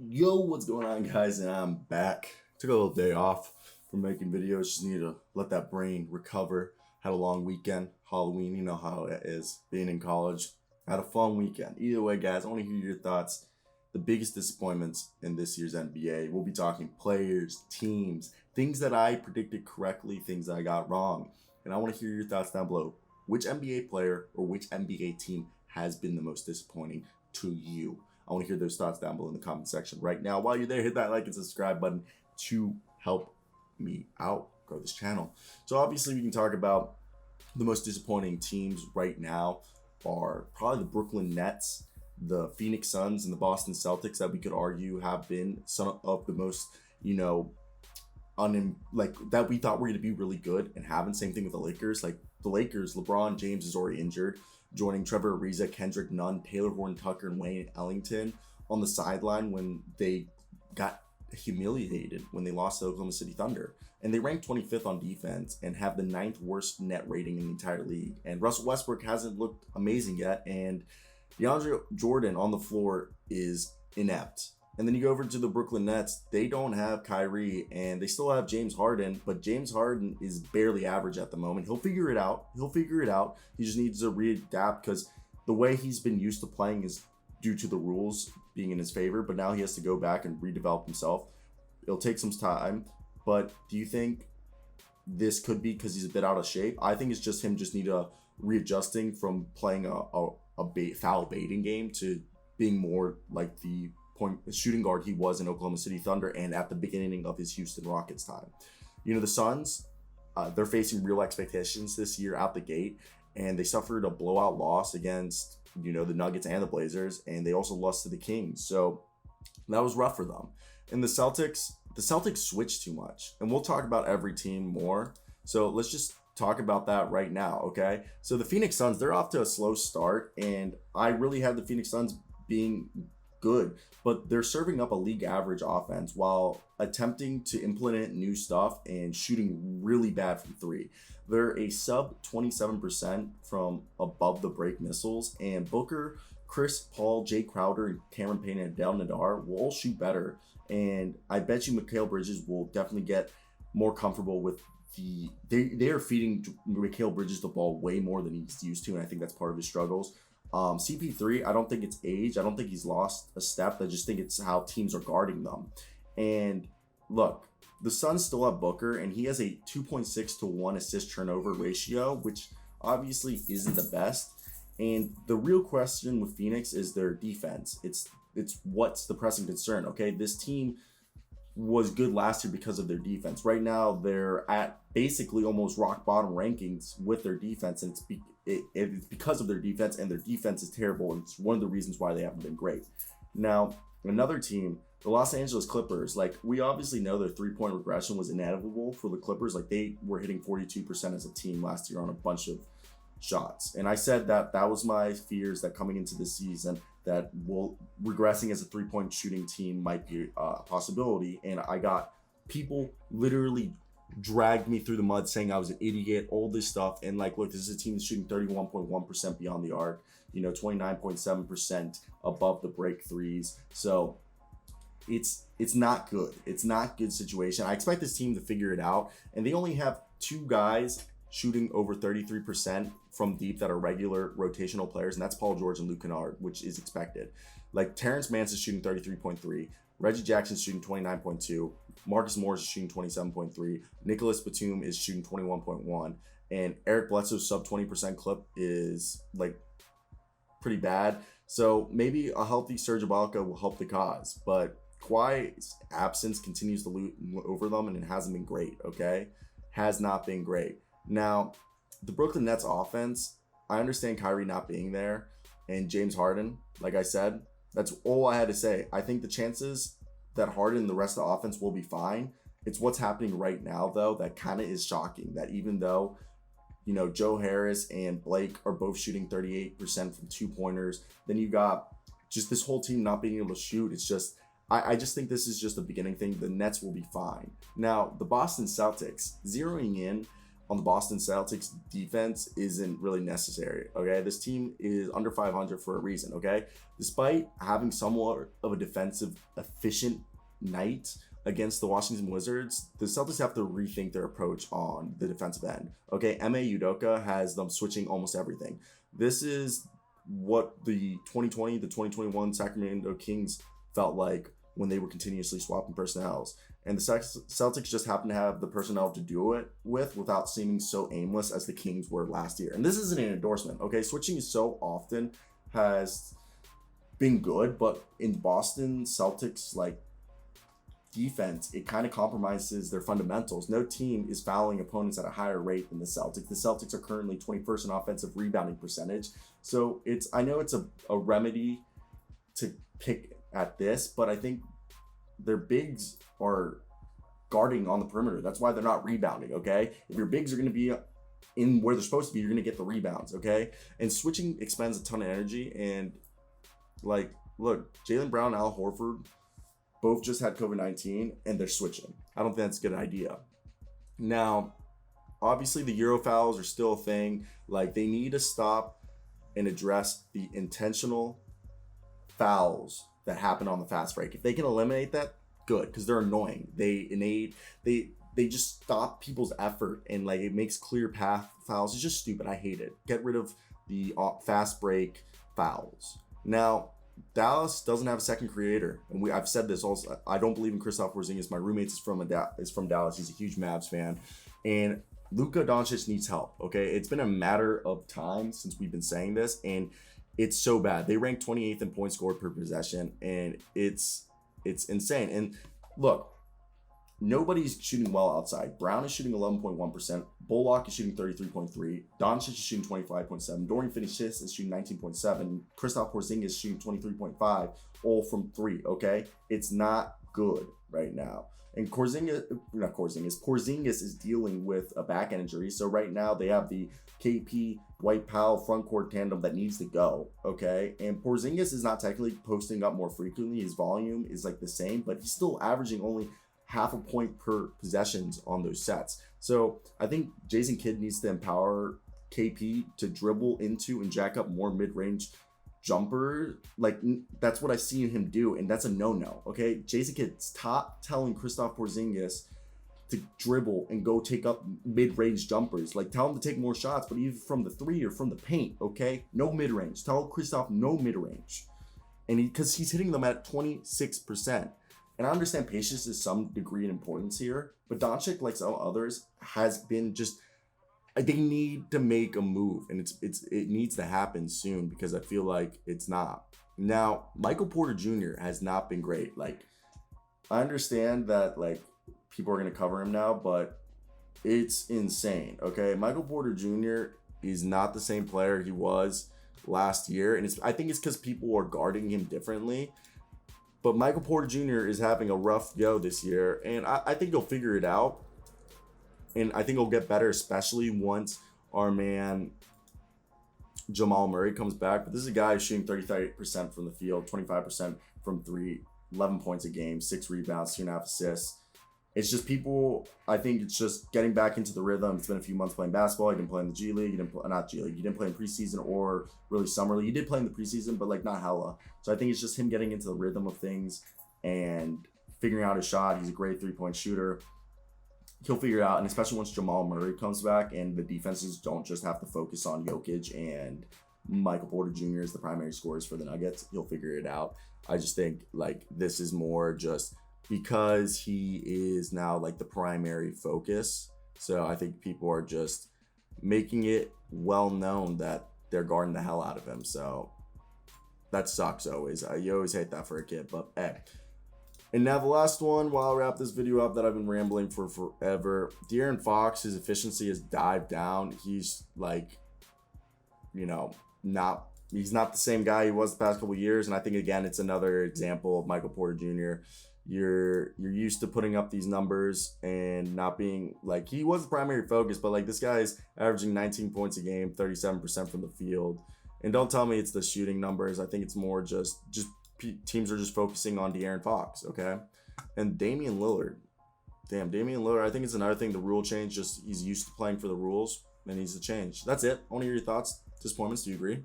Yo, what's going on, guys? And I'm back. Took a little day off from making videos. Just need to let that brain recover. Had a long weekend, Halloween. You know how it is being in college. Had a fun weekend. Either way, guys, I want to hear your thoughts. The biggest disappointments in this year's NBA. We'll be talking players, teams, things that I predicted correctly, things that I got wrong. And I want to hear your thoughts down below. Which NBA player or which NBA team has been the most disappointing to you? I want to hear those thoughts down below in the comment section right now. While you're there, hit that like and subscribe button to help me out, grow this channel. So obviously we can talk about the most disappointing teams right now are probably the Brooklyn Nets, the Phoenix Suns, and the Boston Celtics that we could argue have been some of the most, that we thought were going to be really good and haven't. Same thing with the Lakers. Like the Lakers, LeBron James is already injured, joining Trevor Ariza, Kendrick Nunn, Taylor Horton-Tucker, and Wayne Ellington on the sideline when they got humiliated when they lost to the Oklahoma City Thunder. And they ranked 25th on defense and have the 9th worst net rating in the entire league. And Russell Westbrook hasn't looked amazing yet. And DeAndre Jordan on the floor is inept. And then you go over to the Brooklyn Nets. They don't have Kyrie, and they still have James Harden, but James Harden is barely average at the moment. He'll figure it out. He just needs to readapt because the way he's been used to playing is due to the rules being in his favor, but now he has to go back and redevelop himself. It'll take some time, but do you think this could be because he's a bit out of shape? I think it's just him just need a readjusting from playing a foul baiting game to being more like the shooting guard he was in Oklahoma City Thunder and at the beginning of his Houston Rockets time. The Suns, they're facing real expectations this year out the gate, and they suffered a blowout loss against, the Nuggets and the Blazers, and they also lost to the Kings. So that was rough for them. And the Celtics switched too much, and we'll talk about every team more. So let's just talk about that right now, okay? So the Phoenix Suns, they're off to a slow start, and I really have the Phoenix Suns being good, but they're serving up a league average offense while attempting to implement new stuff and shooting really bad from three. They're a sub 27% from above the break missiles, and Booker, Chris Paul, Jay Crowder, and Cameron Payne and Del Nadar will all shoot better. And I bet you Mikal Bridges will definitely get more comfortable with they are feeding Mikal Bridges the ball way more than he's used to, and I think that's part of his struggles. CP3, I don't think it's age. I don't think he's lost a step. I just think it's how teams are guarding them. And look, the Suns still have Booker, and he has a 2.6 to 1 assist turnover ratio, which obviously isn't the best. And the real question with Phoenix is their defense. It's what's the pressing concern, okay? This team was good last year because of their defense. Right now, they're at basically almost rock bottom rankings with their defense, and it's because of their defense, and their defense is terrible, and it's one of the reasons why they haven't been great. Now, another team, the Los Angeles Clippers, like we obviously know their three-point regression was inevitable for the Clippers. Like they were hitting 42% as a team last year on a bunch of shots, and I said that was my fears that coming into this season that regressing as a three-point shooting team might be a possibility. And I got people literally dragged me through the mud saying I was an idiot, all this stuff. And like, look, this is a team that's shooting 31.1% beyond the arc, 29.7% above the break threes. So it's not good. It's not good situation. I expect this team to figure it out. And they only have two guys shooting over 33% from deep that are regular rotational players, and that's Paul George and Luke Kennard, which is expected. Like Terrence Mann is shooting 33.3, Reggie Jackson's shooting 29.2, Marcus Morris is shooting 27.3, Nicholas Batum is shooting 21.1, and Eric Bledsoe's sub 20% clip is like pretty bad. So maybe a healthy Serge Ibaka will help the cause, but Kawhi's absence continues to loot over them, and it hasn't been great, okay? Has not been great. Now, the Brooklyn Nets offense, I understand Kyrie not being there and James Harden, like I said, that's all I had to say. I think the chances that Harden and the rest of the offense will be fine. It's what's happening right now, though, that kind of is shocking. That even though, Joe Harris and Blake are both shooting 38% from two-pointers, then you got just this whole team not being able to shoot. It's just, I just think this is just a beginning thing. The Nets will be fine. Now, the Boston Celtics, zeroing in on the Boston Celtics defense isn't really necessary, okay? This team is under 500 for a reason, okay? Despite having somewhat of a defensive efficient night against the Washington Wizards, the Celtics have to rethink their approach on the defensive end, okay? M.A. Udoka has them switching almost everything. This is what the 2020, the 2021 Sacramento Kings felt like when they were continuously swapping personnels. And the Celtics just happen to have the personnel to do it without seeming so aimless as the Kings were last year. And this isn't an endorsement, okay? Switching so often has been good, but in Boston Celtics, like, defense, it kind of compromises their fundamentals. No team is fouling opponents at a higher rate than the Celtics. The Celtics are currently 21st in offensive rebounding percentage. So I know it's a remedy to pick at this, but I think their bigs are guarding on the perimeter. That's why they're not rebounding, okay? If your bigs are going to be in where they're supposed to be, you're going to get the rebounds, okay? And switching expends a ton of energy. And, like, look, Jaylen Brown and Al Horford both just had COVID-19, and they're switching. I don't think that's a good idea. Now, obviously, the Euro fouls are still a thing. Like, they need to stop and address the intentional fouls that happen on the fast break. If they can eliminate that, good, because they're annoying. They just stop people's effort, and like it makes clear path fouls. It's just stupid. I hate it. Get rid of the fast break fouls. Now, Dallas doesn't have a second creator, and I've said this also. I don't believe in Kristaps Porzingis. My roommate is from Dallas. He's a huge Mavs fan, and Luka Doncic needs help. Okay, it's been a matter of time since we've been saying this, and it's so bad. They rank 28th in points scored per possession, and it's insane. And look, nobody's shooting well outside. Brown is shooting 11.1%. Bullock is shooting 33.3%. Doncic is shooting 25.7%. Dorian Finney-Smith is shooting 19.7%. Kristaps Porzingis is shooting 23.5%, all from three, okay? It's not good right now. And Porzingis is dealing with a back end injury. So right now they have the KP Dwight Powell front court tandem that needs to go, okay? And Porzingis is not technically posting up more frequently. His volume is like the same, but he's still averaging only half a point per possessions on those sets. So I think Jason Kidd needs to empower KP to dribble into and jack up more mid-range jumper. Like, that's what I've seen him do, and that's a no-no, okay? Jason Kidd, stop telling Kristaps Porzingis to dribble and go take up mid-range jumpers. Like, tell him to take more shots, but either from the three or from the paint, okay? No mid-range. Tell Kristaps no mid-range. And because he's hitting them at 26%. And I understand patience is some degree in importance here, but Doncic, like some others, has been just, they need to make a move, and it needs to happen soon, because I feel like it's not. Now, Michael Porter Jr. has not been great. Like, I understand that, like, people are going to cover him now, but it's insane, okay? Michael Porter Jr. is not the same player he was last year, and I think it's because people are guarding him differently. But Michael Porter Jr. is having a rough go this year, and I think he'll figure it out. And I think he'll get better, especially once our man Jamal Murray comes back. But this is a guy who's shooting 38% from the field, 25% from three, 11 points a game, 6 rebounds, 2.5 assists. It's just people, I think it's just getting back into the rhythm. It's been a few months playing basketball. You didn't play in the G League. You didn't play in preseason or really summer league. You did play in the preseason, but like not hella. So I think it's just him getting into the rhythm of things and figuring out his shot. He's a great 3-point shooter. He'll figure it out, and especially once Jamal Murray comes back and the defenses don't just have to focus on Jokic and Michael Porter Jr. as the primary scorers for the Nuggets, he'll figure it out. I just think like this is more just because he is now like the primary focus. So I think people are just making it well known that they're guarding the hell out of him. So that sucks always. You always hate that for a kid, but hey. And now the last one, while I wrap this video up that I've been rambling for forever, Darren Fox, his efficiency has dived down. He's like, he's not the same guy he was the past couple of years. And I think, again, it's another example of Michael Porter Jr. You're used to putting up these numbers and not being like, he was the primary focus, but like this guy's averaging 19 points a game, 37% from the field. And don't tell me it's the shooting numbers. I think it's more just teams are just focusing on De'Aaron Fox, okay? And Damian Lillard. Damn, Damian Lillard, I think it's another thing. The rule change, just he's used to playing for the rules and needs to change. That's it. I want to hear your thoughts. Disappointments, do you agree?